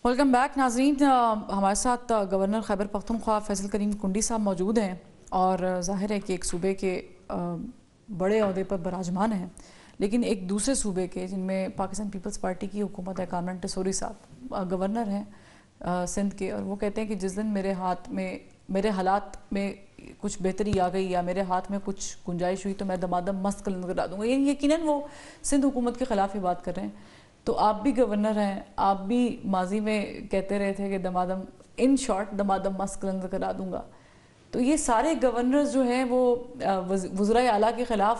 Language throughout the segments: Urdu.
ویلکم بیک ناظرین. ہمارے ساتھ گورنر خیبر پختونخوا فیصل کریم کنڈی صاحب موجود ہیں اور ظاہر ہے کہ ایک صوبے کے بڑے عہدے پر براجمان ہیں، لیکن ایک دوسرے صوبے کے جن میں پاکستان پیپلز پارٹی کی حکومت ہے، کامران ٹیسوری صاحب گورنر ہیں سندھ کے، اور وہ کہتے ہیں کہ جس دن میرے حالات میں کچھ بہتری آ گئی یا میرے ہاتھ میں کچھ گنجائش ہوئی تو میں دمادم مست قلم کرا دوں گا. یقیناً وہ سندھ حکومت کے خلاف ہی بات کر رہے ہیں. تو آپ بھی گورنر ہیں، آپ بھی ماضی میں کہتے رہے تھے کہ دمادم ان شارٹ دمادم مست قلم کرا دوں گا. تو یہ سارے گورنرز جو ہیں وہ وزرائے اعلیٰ کے خلاف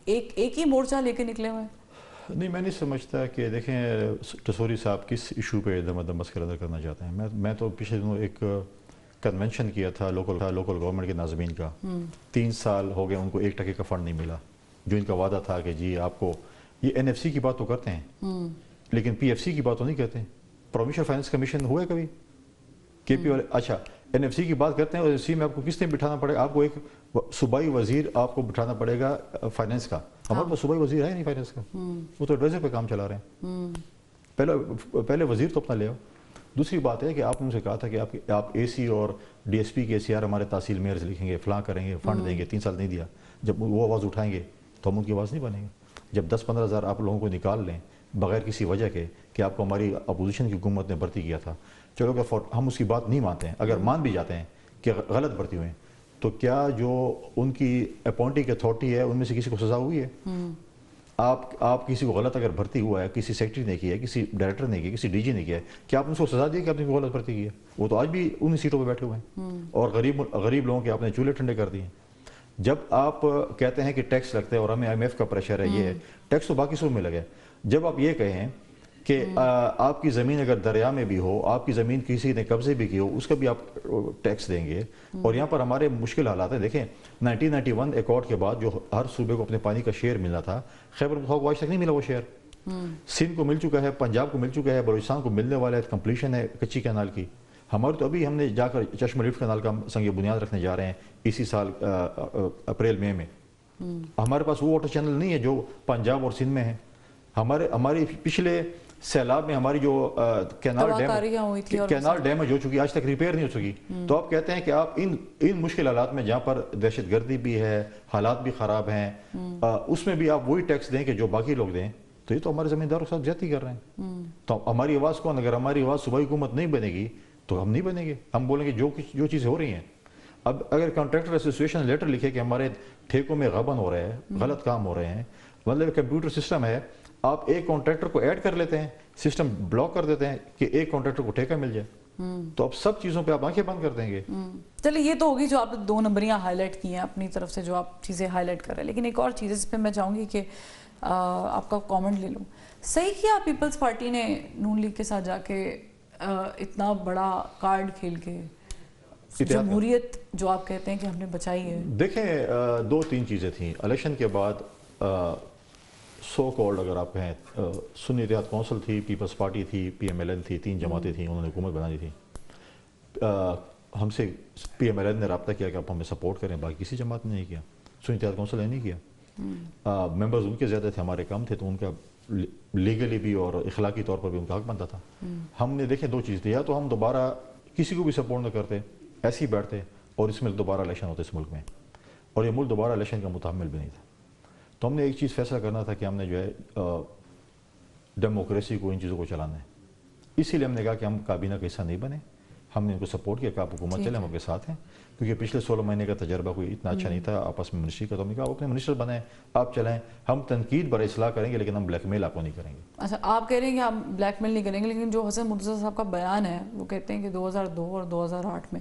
ایک ہی مورچہ لے کے نکلے ہوئے ہیں. نہیں، میں نہیں سمجھتا کہ دیکھیں ٹیسوری صاحب کس ایشو پہ دمادم مست قلم کرنا چاہتے ہیں. میں تو پچھلے دنوں ایک کنونشن کیا تھا لوکل گورنمنٹ کے ناظمین کا. 3 سال ہو گئے ان کو 1% کا فنڈ نہیں ملا. جو ان کا وعدہ تھا کہ جی آپ کو یہ NFC کی بات تو کرتے ہیں لیکن PFC کی بات تو نہیں کہتے. پروونشل فائنانس کمیشن ہوا ہے کبھی؟ KP والے اچھا NFC کی بات کرتے ہیں اور NFC میں آپ کو کس نے بٹھانا پڑے گا؟ آپ کو ایک صوبائی وزیر آپ کو بٹھانا پڑے گا فائنانس کا. ہمارے پاس صوبائی وزیر ہے نہیں فائنانس کا، وہ تو ایڈوائزر پہ کام چلا رہے ہیں. پہلے وزیر تو اپنا لے آؤ. دوسری بات ہے کہ آپ نے ان سے کہا تھا کہ آپ AC اور DSP کے CR ہمارے تحصیل میئرز لکھیں گے، فلاں کریں گے، فنڈ دیں گے. 3 سال نہیں دیا. جب وہ آواز اٹھائیں گے تو ہم ان کی آواز نہیں بنیں گے. جب 10-15 ہزار آپ لوگوں کو نکال لیں بغیر کسی وجہ کے کہ آپ کو ہماری اپوزیشن کی حکومت نے بھرتی کیا تھا، چلو کہ ہم اس کی بات نہیں مانتے ہیں. اگر مان بھی جاتے ہیں کہ غلط بھرتی ہوئے ہیں تو کیا جو ان کی اپوائنٹنگ اتھارٹی ہے ان میں سے کسی کو سزا ہوئی ہے؟ آپ کسی کو غلط اگر بھرتی ہوا ہے، کسی سیکٹری نے کیا ہے، کسی ڈائریکٹر نے کیا ہے، کسی DG نے کیا ہے، کیا آپ نے اس کو سزا دی کہ آپ نے غلط بھرتی کی ہے؟ وہ تو آج بھی انہی سیٹوں پہ بیٹھے ہوئے ہیں اور غریب لوگوں کے آپ نے چولہے ٹھنڈے کر دیے. جب آپ کہتے ہیں کہ ٹیکس لگتے ہیں اور ہمیں IMF کا پریشر ہے، یہ ہے ٹیکس تو باقی سب میں لگے. جب آپ یہ کہیں کہ آپ کی زمین اگر دریا میں بھی ہو، آپ کی زمین کسی نے قبضے بھی کی ہو، اس کا بھی آپ ٹیکس دیں گے. اور یہاں پر ہمارے مشکل حالات ہیں. دیکھیں 1991 ایکارڈ کے بعد جو ہر صوبے کو اپنے پانی کا شیئر ملنا تھا، خیبر پختونخوا کو آج تک نہیں ملا وہ شیئر. سندھ کو مل چکا ہے، پنجاب کو مل چکا ہے، بلوچستان کو ملنے والا ہے. کمپلیشن ہے کچی کینال کی. ہمارے تو ابھی ہم نے جا کر چشمہ لفٹ کینال کا سنگ بنیاد رکھنے جا رہے ہیں اسی سال اپریل مئی میں. ہمارے پاس وہ واٹر چینل نہیں ہے جو پنجاب اور سندھ میں ہے. ہماری پچھلے سیلاب میں ہماری جو کینال ڈیمیج ہو چکی آج تک ریپیئر نہیں ہو سکی. تو آپ کہتے ہیں کہ آپ ان مشکل حالات میں جہاں پر دہشت گردی بھی ہے، حالات بھی خراب ہیں، اس میں بھی آپ وہی ٹیکس دیں کہ جو باقی لوگ دیں. تو یہ تو ہمارے زمینداروں کے ساتھ زیادتی کر رہے ہیں. تو ہماری آواز کون؟ اگر ہماری آواز صوبائی حکومت نہیں بنے گی تو ہم نہیں بنیں گے. ہم بولیں گے جو چیزیں ہو رہی ہیں. اب اگر کانٹریکٹر ایسوسیشن لیٹر لکھے کہ ہمارے ٹھیکوں میں غبن ہو رہے ہیں، غلط کام ہو رہے ہیں، مطلب کمپیوٹر سسٹم ہے، آپ ایک کانٹریکٹر کو ایڈ کر لیتے ہیں، سسٹم بلاک کر دیتے ہیں کہ ایک کانٹریکٹر کو ٹھیکہ مل جائے. تو اب سب چیزوں پہ آپ آنکھیں بند کر دیں گے. چلیے یہ تو ہوگی جو آپ 2 نمبریاں ہائی لائٹ کی ہیں اپنی طرف سے، جو آپ چیزیں ہائی لائٹ کر رہے ہیں. لیکن ایک اور چیز اس پہ میں چاہوں گی کہ آپ کا کامنٹ لے لوں. صحیح کیا پیپلز پارٹی نے نون لیگ کے ساتھ جا کے اتنا بڑا کارڈ کھیل کے جمہوریت جو آپ کہتے ہیں کہ ہم نے بچائی ہے؟ دیکھیں 2-3 چیزیں تھیں. الیکشن کے بعد سو کالڈ اگر آپ کہیں سنی اتحاد کونسل تھی، پیپلز پارٹی تھی، PMLN تھی، 3 جماعتیں تھیں، انہوں نے حکومت بنانی تھی. ہم سے PMLN نے رابطہ کیا کہ آپ ہمیں سپورٹ کریں، باقی کسی جماعت نے نہیں کیا. سنی اتحاد کونسل نے نہیں کیا. ممبرز ان کے زیادہ تھے، ہمارے کم تھے، تو ان کا لیگلی بھی اور اخلاقی طور پر بھی ان کا حق بنتا تھا. ہم نے دیکھیں 2 چیز تھی، یا تو ہم دوبارہ کسی کو بھی سپورٹ نہ کرتے، ایسے ہی بیٹھتے اور اس میں دوبارہ الیکشن ہوتے اس ملک میں، اور یہ ملک دوبارہ الیکشن کا متحمل بھی نہیں تھا. تو ہم نے ایک چیز فیصلہ کرنا تھا کہ ہم نے جو ہے ڈیموکریسی کو، ان چیزوں کو چلانا ہے. اسی لیے ہم نے کہا کہ ہم کابینہ کا حصہ نہیں بنے. ہم نے ان کو سپورٹ کیا کہ آپ حکومت چلیں، ہم آپ کے ساتھ ہیں. کیونکہ پچھلے 16 مہینے کا تجربہ کوئی اتنا اچھا نہیں تھا آپس میں منسٹری کا. تو ہم نے کہا آپ اپنے منسٹر بنیں، آپ چلیں، ہم تنقید برائے اصلاح کریں گے لیکن ہم بلیک میل آپ کو نہیں کریں گے. اچھا آپ کہہ رہے ہیں کہ ہم بلیک میل نہیں کریں گے، لیکن جو حسن مرتضیٰ صاحب کا بیان ہے وہ کہتے ہیں کہ 2002 اور 2008 میں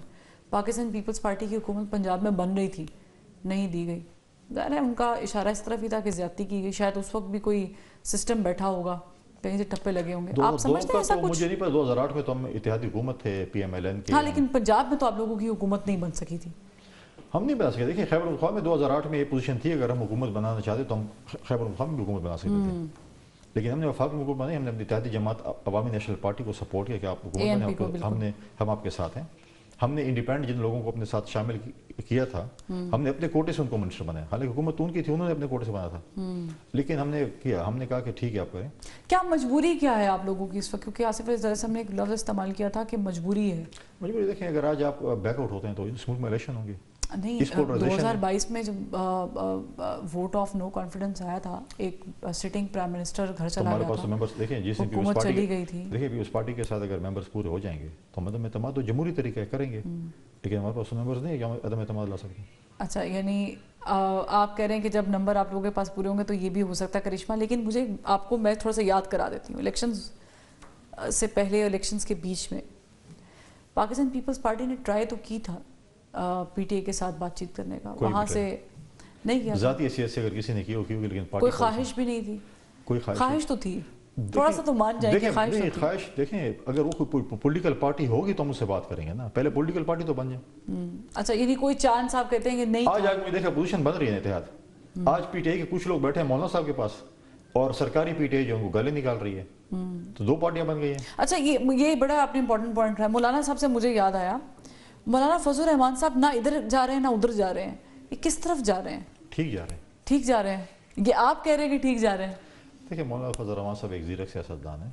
پاکستان پیپلز پارٹی کی حکومت پنجاب میں بن رہی تھی، نہیں دی گئی. ظاہر ہے ان کا اشارہ اس طرف ہی تھا کہ زیادتی کی گئی. شاید اس وقت بھی کوئی سسٹم بیٹھا ہوگا، کہیں سے ٹپے لگے ہوں گے. آپ سمجھتے ہیں ایسا کچھ؟ مجھے نہیں پتا. 2008 میں تو ہم اتحادی حکومت تھے PMLN کے. ہاں لیکن پنجاب میں تو آپ لوگوں کی حکومت نہیں بن سکی تھی. ہم نہیں بنا سکتے. دیکھیں خیبر پختونخوا میں 2008 میں یہ پوزیشن تھی، اگر ہم حکومت بنانا چاہتے تو ہم خیبر پختونخوا میں بھی حکومت بنا سکتے تھے. لیکن ہم نے وفاق میں حکومت بنائی. ہم نے اپنی اتحادی جماعت عوامی نیشنل پارٹی کو سپورٹ کیا کہ آپ حکومت بنیں، ہم آپ کے ساتھ ہیں. ہم نے انڈیپینڈنٹ جن لوگوں کو اپنے ساتھ شامل کیا تھا ہم نے اپنے کوٹے سے ان کو منسٹر بنایا، حالانکہ حکومت ان کی تھی، انہوں نے اپنے کوٹے سے بنا تھا، لیکن ہم نے کہا کہ ٹھیک ہے آپ کریں۔ کیا مجبوری کیا ہے آپ لوگوں کی اس وقت؟ کیونکہ آصف علی صاحب نے ایک لفظ استعمال کیا تھا کہ مجبوری ہے۔ مجبوری دیکھیں، اگر آج آپ بیک آؤٹ ہوتے ہیں تو اس ملک میں الیکشن ہوں گے نہیں، 2022 میں جب ووٹ آف نو کانفیڈنس آیا تھا، ایک سٹنگ پرائم منسٹر گھر چلا گیا تھا، ممبرس دیکھیں جس حکومت چلی گئی تھی، دیکھیں اس پارٹی کے ساتھ اگر ممبرس پورے ہو جائیں گے تو عدم اعتماد تو جمہوری طریقہ کریں گے، لیکن ہمارے پاس ممبرس نہیں ہے کہ ہم عدم اعتماد لا سکیں۔ اچھا، یعنی آپ کہہ رہے ہیں کہ جب نمبر آپ لوگوں کے پاس پورے ہوں گے تو یہ بھی ہو سکتا ہے کرشمہ، لیکن مجھے آپ کو میں تھوڑا سا یاد کرا دیتی ہوں، الیکشنز سے پہلے الیکشنز کے بیچ میں پاکستان پیپلز پارٹی نے ٹرائی تو کی تھا پی ٹی اے کے ساتھ بات چیت کرنے کا، وہاں سے نہیں کیا، ذاتی حیثیت سے اگر کسی نے کیا ہوگی، لیکن کوئی خواہش بھی نہیں تھی، کوئی خواہش تو تھی، تھوڑا سا تو مان جائیں کہ خواہش تو تھی۔ خواہش دیکھیں، اگر وہ کوئی پولیٹیکل پارٹی ہوگی تو ہم اس سے بات کریں گے نا، پہلے پولیٹیکل پارٹی تو بن جائیں۔ اچھا، یعنی کوئی چانس آپ کہتے ہیں کہ نہیں؟ آج مجھے دیکھا پوزیشن بن رہی ہے اتحاد، آج پی ٹی آئی کے کچھ لوگ بیٹھے ہیں مولانا صاحب کے پاس، اور سرکاری پی ٹی آئی جو ان کو گالیں نکال رہی ہے، تو دو پارٹیاں بن گئی ہیں۔ اچھا، یہ بڑا آپ نے امپورٹنٹ پوائنٹ ہے، مولانا صاحب سے مجھے یاد آیا، مولانا فضل الرحمان صاحب نہ ادھر جا رہے ہیں نہ ادھر جا رہے ہیں، یہ کس طرف جا رہے ہیں؟ ٹھیک جا رہے ہیں، ٹھیک جا رہے ہیں، یہ آپ کہہ رہے ہیں کہ ٹھیک جا رہے ہیں؟ دیکھیں مولانا فضل الرحمان صاحب ایک زیرک سیاستدان ہیں،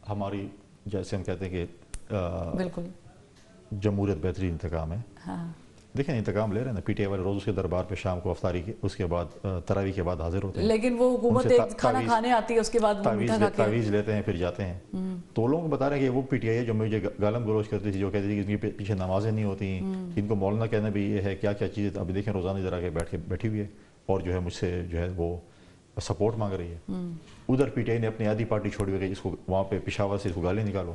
ہماری جیسے ہم کہتے ہیں کہ بالکل جمہوریت بہترین انتقام ہے، ہاں، دیکھیں انتقام لے رہے ہیں نا، پی ٹی آئی والے روز اس کے دربار پہ شام کو افطاری کے اس کے بعد تراویح کے بعد حاضر ہوتے ہیں، لیکن وہ حکومت ایک کھانا کھانے آتی ہے اس کے بعد وہ میٹھا کھا کے تعویذ لیتے ہیں پھر جاتے ہیں، تو لوگوں کو بتا رہے ہیں کہ وہ پی ٹی آئی ہے جو مجھے گالم گلوچ کرتی تھی، جو کہتی تھی کہ ان کے پیچھے نمازیں نہیں ہوتی، ان کو مولانا کہنا بھی یہ ہے، کیا کیا چیزیں ابھی دیکھیں روزانہ ادھر آ کے بیٹھی ہوئی ہے، اور جو ہے مجھ سے جو ہے وہ سپورٹ مانگ رہی ہے۔ ادھر پی ٹی آئی نے اپنی آدھی پارٹی چھوڑی ہوئی ہے جس کو وہاں پہ پشاور سے اس کو گالیں نکالو۔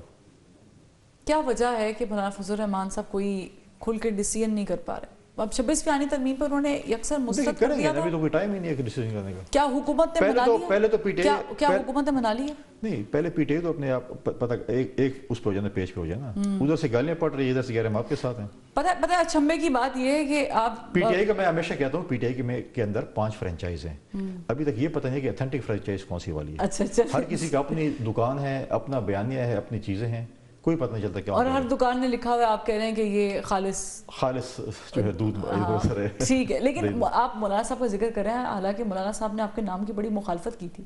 کیا وجہ ہے کہ مولانا فضل الرحمان صاحب کوئی کھل کے ڈیسیژن نہیں کر پا رہے؟ اب 26ویں آئینی ترمیم پر انہوں نے یکسر مسترد کر دیا تھا، ابھی تو کوئی ٹائم ہی نہیں ہے ڈیسیژن کرنے کا۔ کیا حکومت نے منا لیا؟ پہلے تو پی ٹی آئی، کیا حکومت نے منا لیا؟ نہیں، پہلے پی ٹی آئی تو اپنے آپ پتہ ایک اس پہ ہو جانا، پیج پہ ہو جانا، ادھر سے گالیاں پڑ رہی ہے، ادھر سے کہہ رہے ہیں ہم آپ کے ساتھ ہیں۔ پتہ ہے اچھمبے کی بات یہ ہے کہ آپ پی ٹی آئی کا میں ہمیشہ کہتا ہوں، پی ٹی آئی کے اندر 5 فرینچائز ہیں، ابھی تک یہ پتہ نہیں کہ اتھینٹک فرینچائز کون سی والی ہے۔ اچھا، ہر کسی کا اپنی دکان ہے، اپنا بیانیہ ہے، اپنی چیزیں ہیں، کوئی پتہ نہیں چلتا کیا، اور ہر دکان نے لکھا ہوا ہے، آپ کہہ رہے ہیں کہ یہ خالص جو ہے دودھ ہے۔ ٹھیک ہے، لیکن آپ مولانا صاحب کا ذکر کر رہے ہیں، حالانکہ مولانا صاحب نے آپ کے نام کی بڑی مخالفت کی تھی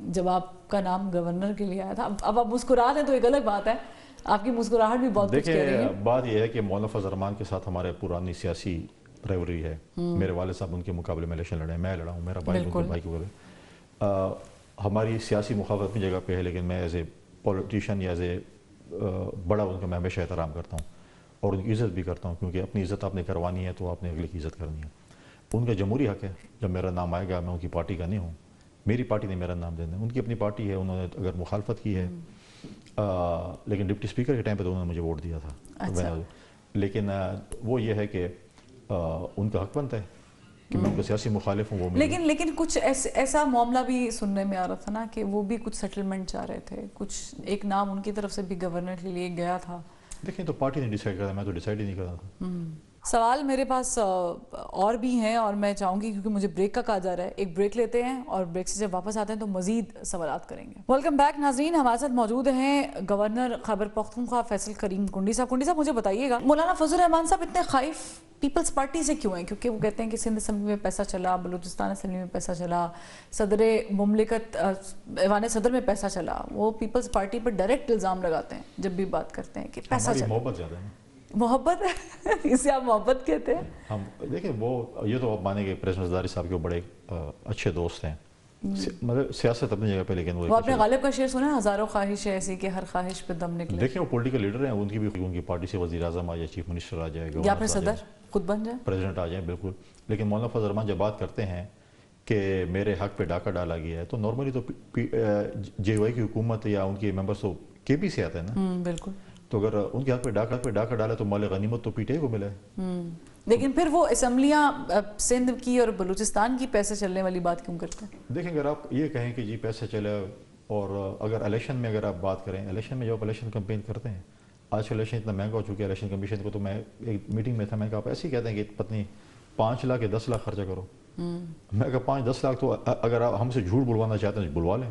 جب آپ کا نام گورنر کے لیے آیا تھا۔ اب آپ مسکرا دیں تو ایک الگ بات ہے، آپ کی مسکراہٹ بھی بہت کچھ کہہ رہی ہے۔ دیکھیں بات یہ ہے کہ مولانا فضل الرحمان کے ساتھ ہمارے پرانی سیاسی ریوری ہے، میرے والد صاحب ان کے مقابلے میں الیکشن لڑے، میں لڑا ہوں، میرا بھائی ان کے بھائی کو لڑے، ہماری سیاسی مخالفت اپنی جگہ پہ ہے، لیکن میں ایز اے پولیٹیشین یا ایز اے بڑا ان کا میں ہمیشہ احترام کرتا ہوں اور ان کی عزت بھی کرتا ہوں، کیونکہ اپنی عزت آپ نے کروانی ہے تو آپ نے اگلے کی عزت کرنی ہے۔ ان کا جمہوری حق ہے، جب میرا نام آئے گا میں ان کی پارٹی کا نہیں ہوں، میری پارٹی نے میرا نام دینا ہے، ان کی اپنی پارٹی ہے، انہوں نے اگر مخالفت کی ہے، لیکن ڈپٹی اسپیکر کے ٹائم پہ تو انہوں نے مجھے ووٹ دیا تھا، لیکن وہ یہ ہے کہ ان کا حق بنتا ہے کہ میں ان کا سیاسی مخالف ہوں، وہ لیکن کچھ ایسا معاملہ بھی سننے میں آ رہا تھا نا کہ وہ بھی کچھ سیٹلمنٹ چاہ رہے تھے، کچھ ایک نام ان کی طرف سے بھی گورنر کے لیے گیا تھا۔ دیکھیں تو پارٹی نے ڈیسائیڈ کرا، میں تو ڈیسائیڈ ہی نہیں کرا تھا۔ سوال میرے پاس اور بھی ہیں اور میں چاہوں گی کیونکہ مجھے بریک کا کہا جا رہا ہے، ایک بریک لیتے ہیں اور بریک سے جب واپس آتے ہیں تو مزید سوالات کریں گے۔ ویلکم بیک ناظرین، ہمارے ساتھ موجود ہیں گورنر خیبر پختونخوا فیصل کریم کنڈی صاحب۔ کنڈی صاحب مجھے بتائیے گا، مولانا فضل الرحمان صاحب اتنے خائف پیپلز پارٹی سے کیوں ہیں؟ کیونکہ وہ کہتے ہیں کہ سندھ اسمبلی میں پیسہ چلا، بلوچستان اسمبلی میں پیسہ چلا، صدر مملکت ایوان صدر میں پیسہ چلا، وہ پیپلز پارٹی پر ڈائریکٹ الزام لگاتے ہیں جب بھی بات کرتے ہیں کہ پیسہ چلا۔ محبت زیادہ ہے، محبت ہے، اسے آپ محبت کہتے ہیں؟ ہم دیکھیں وہ یہ تو آپ مانیں گے پریزیڈنٹ زرداری صاحب کے بڑے اچھے دوست ہیں، مگر سیاست اپنی جگہ پہ، لیکن وہ اپنے غالب کا شعر سنا ہے، ہزاروں خواہش ہے ایسی کہ ہر خواہش پہ دم نکلے۔ دیکھیں وہ پولیٹیکل لیڈر ہیں، ان کی بھی ان کی پارٹی سے وزیر اعظم آ جائے، چیف منسٹر آ جائے، یا پھر صدر خود بن جائے، پریزیڈنٹ آ جائیں، بالکل، لیکن مولانا فضل الرحمان جب بات کرتے ہیں کہ میرے حق پہ ڈاکہ ڈالا گیا ہے تو نارملی تو جے او آئی کی حکومت یا ان کے ممبرس تو کے پی سے آتے ہیں نا، بالکل، تو اگر ان کے حق پہ ڈاکہ ڈالا تو مال غنیمت تو پی ٹی آئی کو ملا ہے۔ لیکن پھر وہ اسمبلیاں سندھ کی اور بلوچستان کی پیسے چلنے والی بات کیوں کرتے ہیں؟ دیکھیں اگر آپ یہ کہیں کہ جی پیسے چلے، اور اگر الیکشن میں اگر آپ بات کریں، الیکشن میں جب آپ الیکشن کمپین کرتے ہیں، آج کل الیکشن اتنا مہنگا ہو چکا ہے، الیکشن کمیشن کو تو میں ایک میٹنگ میں تھا، میں کہا آپ ایسے ہی کہتے ہیں کہ پتنی 5 لاکھ یا 10 لاکھ خرچہ کرو، میں کہا 5-10 لاکھ تو اگر آپ ہم سے جھوٹ بلوانا چاہتے ہیں بلوا لیں،